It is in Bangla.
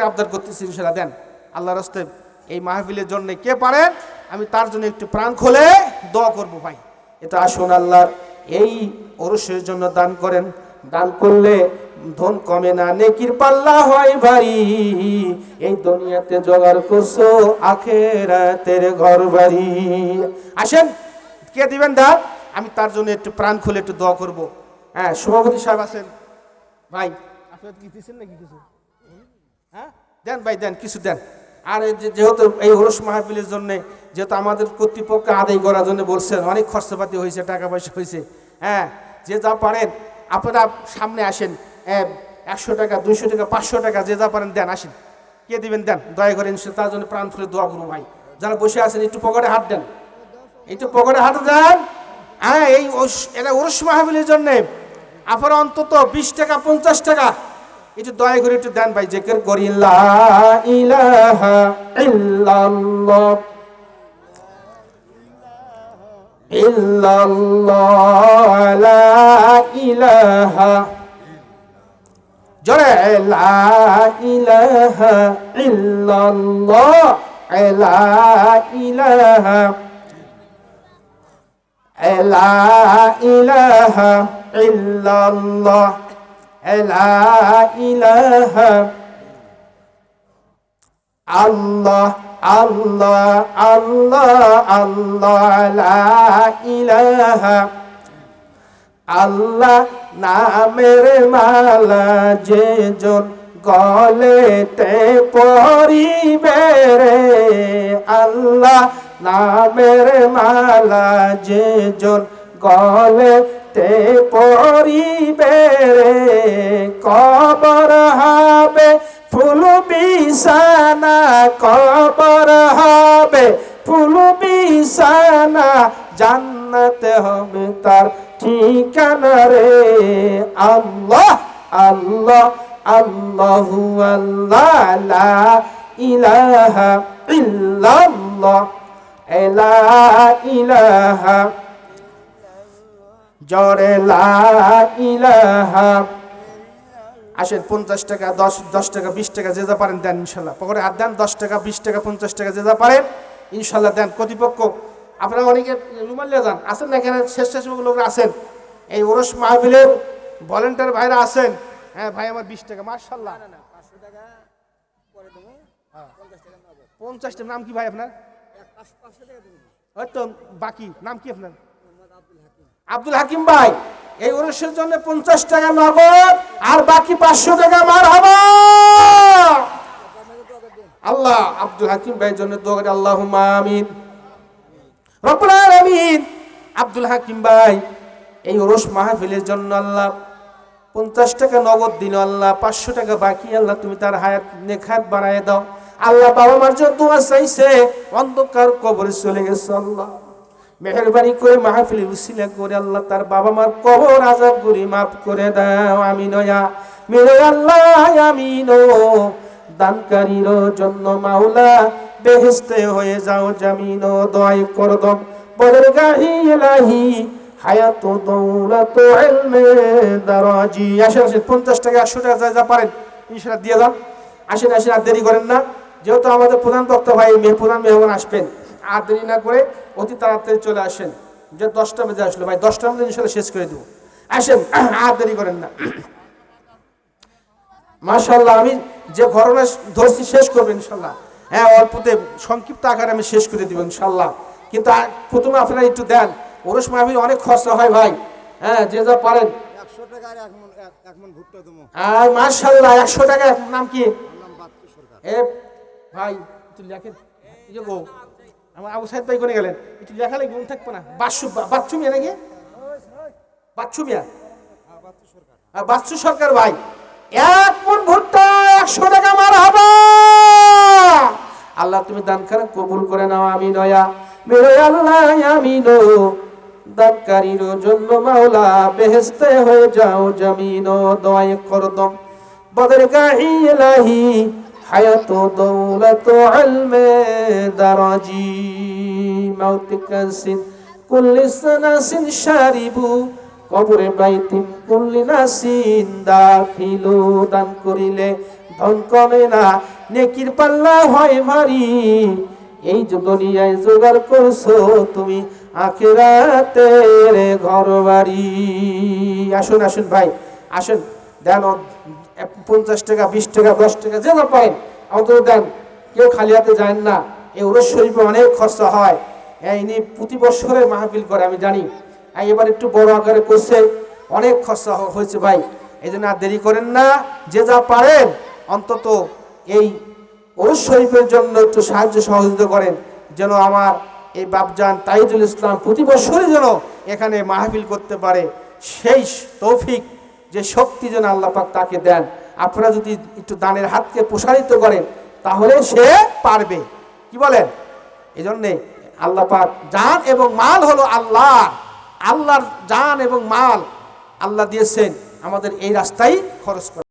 আবদার করতেছি, ইনশাআল্লাহ দেন আল্লাহর রাস্তায় এই মাহফিলের জন্য কে পারেন, আমি তার জন্য একটু প্রাণ খুলে দোয়া করব ভাই। এটা আসুন আল্লাহর এই ওরসের জন্য দান করেন। দান করলে ধন কমে না, নেকির পাল্লা হয় ভারী। এই দুনিয়াতে জোগাড় করছো, আখিরাতের ঘর বাড়ি। আসেন, কে দিবেন দান, আমি তার জন্য একটু প্রাণ খুলে একটু দোয়া করব। হ্যাঁ, সভাপতি সাহেব আছেন ভাই, আপনারা কি দিচ্ছেন নাকি কিছু? হ্যাঁ দেন ভাই, দেন কিছু দেন। আর যেহেতু এই ওরস মাহফিলের জন্য, যেহেতু আমাদের কর্তৃপক্ষ আদায় করার জন্য বলছেন, অনেক খরচাপাতি হয়েছে, টাকা পয়সা হয়েছে। হ্যাঁ, যে যা পারেন আপনারা সামনে আসেন। 100 টাকা, 200 টাকা, 500 টাকা, যে যা পারেন দেন। আসেন, কে দিবেন দেন, দয়া করে তার জন্য প্রাণ খুলে দোয়া করবো ভাই। যারা বসে আছেন একটু পকেটে হাত দেন, একটু পকেটে হাত দেন। হ্যাঁ, এই এটা ওরস মাহফিলের জন্য আপনারা অন্তত 20 টাকা, 50 টাকা একটু দয়া করে একটু দেন ভাই। জিকির করি লা ইলাহা ইল্লাল্লাহ ইল্লাল্লাহ লা ইলাহা, জোরে লা ইলাহা ইল্লাল্লাহ লা ইলাহা লা ইলাহা ইল্লাল্লাহ লা ইলাহা আল্লাহ আল্লাহ আল্লাহ আল্লাহ লা ইলাহা। আল্লাহ নামের মালা যে জন গলেতে পরিবে রে, আল্লাহ নামের মালা যে জন গলেতে পরিবে রে, কবর হবে ফুল বিছানা, কবর হবে ফুল বিছানা, জান্নাতে হবে তার ঠিকানা রে। আল্লাহ আল্লাহ আল্লাহু আল্লাহ লা ইলাহা ইল্লাল্লাহ লা ইলাহা, জোরে লা ইলাহা। আসেন, 50 টাকা, 10 টাকা, 20 টাকা, যে যা পারেন দেন ইনশাল্লাহ। পকেটে হাত দেন, 10 টাকা, 20 টাকা, 50 টাকা, যে যা পারেন ইনশাল্লাহ দেন। কর্তৃপক্ষ আপনারা অনেকে রুমাল নিয়ে যান, আসেন না এখানে স্বেচ্ছাসেবক লোকরা আছেন, এই ওরস মাহফিলের ভলেন্টিয়ার ভাইরা আছেন। হ্যাঁ ভাই, আমার 20 টাকা, মাশাআল্লাহ। 50 টাকা, নাম কি ভাই আপনার? হয়তো বাকি নাম কি আপনার? আব্দুল হাকিম ভাই। এই ওরসের জন্য 50 টাকা নগদ, আর বাকি 500 টাকা মারহাবা। আল্লাহ আব্দুল হাকিম ভাইয়ের জন্য দোয়া করি, আল্লাহুম্মা আমিন রব্বুল আলামিন। আব্দুল হাকিম ভাই এই ওরস মাহফিলের জন্য আল্লাহ 50 টাকা নগদ দিন, আল্লাহ 500 টাকা বাকি, আল্লাহ তুমি তার হায়াত নেখাত বাড়ায় দাও। আল্লাহ বাবা মার জন্য দোয়া চাইছে, অন্ধকার কবরে চলে গেছে, আল্লাহ মেহেরবানি করে মাহফিলের উসিলা করে আল্লাহ তার বাবা মার কবর আযাব গুলি মাফ করে দাও। আমিন ইয়া মেরে আল্লাহ আমিন। দানকারীর জন্য মাওলা বেহেশতে হয়ে যাও জামিন, দোয়া করদম বদর গাহি ইলাহি হায়াত দৌলত ইলমে দারাজি। আসেন 50 টাকা, 100 টাকা, যা পারেন ইনশাআল্লাহ দিয়ে যান। আসেন আসেন, আর দেরি করেন না, যেহেতু আমাদের প্রধান বক্তা ভাই প্রধান মেহমান আসবেন, আর দেরি না করে অতি তাড়াতাড়ি চলে আসেন। যে 10টা বেজে আসলো ভাই, 10টার মধ্যে ইনশাআল্লাহ শেষ করে দেবো। আসেন, আর দেরি করেন না। মাশাআল্লাহ, আমি যে ঘটনা ধরছি শেষ করবো ইনশাআল্লাহ। হ্যাঁ, অল্পতে সংক্ষিপ্ত আকারে আমি শেষ করে দিব ইনশাআল্লাহ। কিন্তু প্রথমে আপনারা একটু দেন, ওরস মাহফিল অনেক খরচা হয় ভাই। হ্যাঁ, যে যা পারেন। 100 টাকা আর এক মন ভুট্টা দেবো। আর মাশাআল্লাহ, 100 টাকা। নাম কি? এ ভাই একটু লেখেন, গো আমার আবু সাইদ ভাই কোনে গেলেন? একটু লেখা লাগবে, মন থাকবে না। বাচ্চু মিয়া নাকি? বাচ্চু মিয়া, বাচ্চু সরকার ভাই। 1 মন ভুট্টা 100 টাকা মারহাবা। আল্লাহ তুমি দান করে কবুল করে নাও। আমিন ইয়া মেরে আল্লাহ আমিন। দানকারীর জন্য মাওলা বেহেশতে হয়ে যাও জামিন, দোয়া করদম বদর গাহি ইলাহি হায়াত দৌলত ইলমে দারাজি। মাউতিকাসিন কুল্লি সানাসিন শারিবু কবরে বাইতিন কুল্লি নাসিন দাখিলু। দান করিলে ধন কমে না, নেকির পাল্লা হয় ভারী। এই যে দুনিয়ায় জোগাড় করছো তুমি, আখিরাতের ঘর বাড়ি। আসুন আসুন ভাই, আসুন দেন 50 টাকা, 20 টাকা, 10 টাকা যে না পারেন অন্তত দেন। কেউ খালি হাতে যায় না। এই উরুস শরীফে অনেক খরচা হয়। ইনি প্রতি বছরে মাহফিল করে আমি জানি, এবার একটু বড় আকারে করছে, অনেক খরচা হয়েছে ভাই। এই জন্য আর দেরি করেন না, যে যা পারেন অন্তত এই উরুস শরীফের জন্য একটু সাহায্য সহযোগিতা করেন, যেন আমার এই বাপজান তাইজুল ইসলাম প্রতি বছরই যেন এখানে মাহফিল করতে পারে। সেই তৌফিক, যে শক্তি যেন আল্লাহ পাক তাকে দেন। আপনারা যদি একটু দানের হাতকে প্রসারিত করেন তাহলে সে পারবে। কি বলেন? এই জন্যে আল্লাহ পাক, জান এবং মাল হলো আল্লাহ, আল্লাহর জান এবং মাল আল্লাহ দিয়েছেন আমাদের এই রাস্তায় খরচ করা।